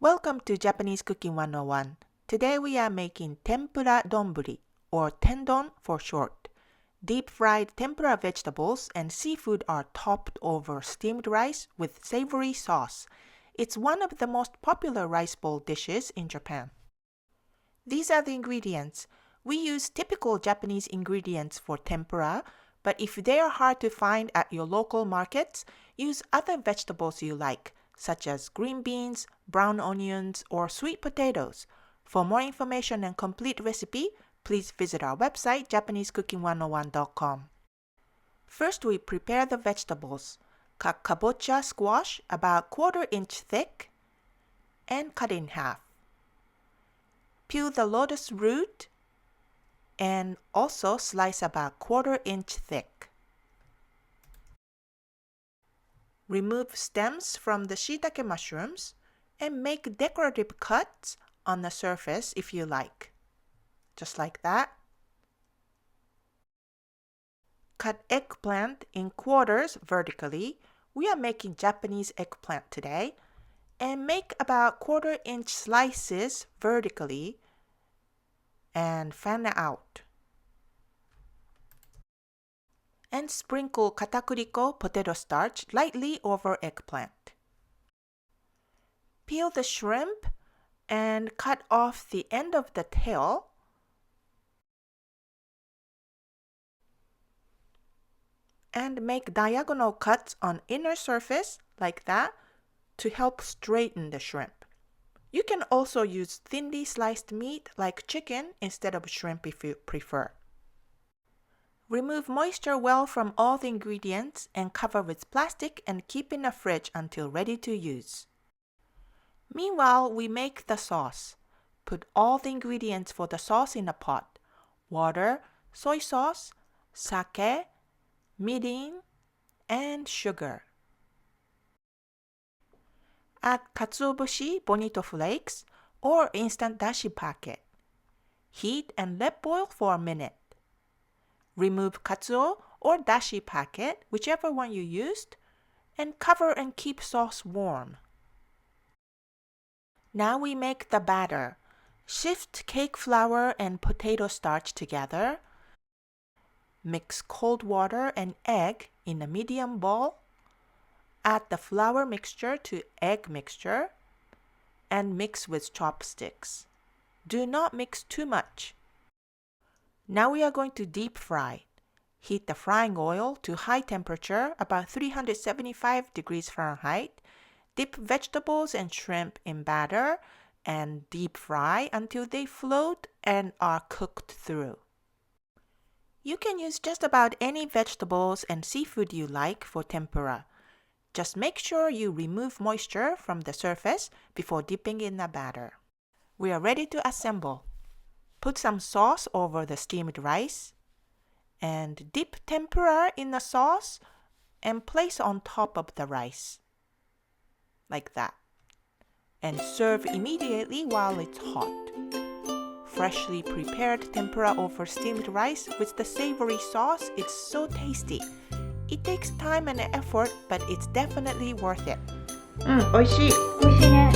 Welcome to Japanese Cooking 101. Today we are making Tempura Donburi, or Tendon for short. Deep-fried tempura vegetables and seafood are topped over steamed rice with savory sauce. It's one of the most popular rice bowl dishes in Japan. These are the ingredients. We use typical Japanese ingredients for tempura, but if they are hard to find at your local markets, use other vegetables you like, such as green beans, brown onions, or sweet potatoes. For more information and complete recipe, please visit our website, japanesecooking101.com. First, we prepare the vegetables. Cut kabocha squash about 1/4 inch thick and cut in half. Peel the lotus root and also slice about 1/4 inch thick. Remove stems from the shiitake mushrooms and make decorative cuts on the surface if you like. Just like that. Cut eggplant in quarters vertically. We are making Japanese eggplant today. And make about 1/4 inch slices vertically and fan out. And sprinkle katakuriko potato starch lightly over eggplant. Peel the shrimp and cut off the end of the tail. And make diagonal cuts on inner surface like that to help straighten the shrimp. You can also use thinly sliced meat like chicken instead of shrimp if you prefer. Remove moisture well from all the ingredients and cover with plastic and keep in the fridge until ready to use. Meanwhile, we make the sauce. Put all the ingredients for the sauce in a pot: water, soy sauce, sake, mirin, and sugar. Add katsuobushi bonito flakes or instant dashi packet. Heat and let boil for a minute. Remove katsuo or dashi packet, whichever one you used, and cover and keep sauce warm. Now we make the batter. Shift cake flour and potato starch together. Mix cold water and egg in a medium bowl. Add the flour mixture to egg mixture and mix with chopsticks. Do not mix too much. Now we are going to deep fry. Heat the frying oil to high temperature, about 375 degrees Fahrenheit. Dip vegetables and shrimp in batter and deep fry until they float and are cooked through. You can use just about any vegetables and seafood you like for tempura. Just make sure you remove moisture from the surface before dipping in the batter. We are ready to assemble. Put some sauce over the steamed rice and dip tempura in the sauce and place on top of the rice. Like that. And serve immediately while it's hot. Freshly prepared tempura over steamed rice with the savory sauce, it's so tasty. It takes time and effort, but it's definitely worth it. 美味しい。美味しいね。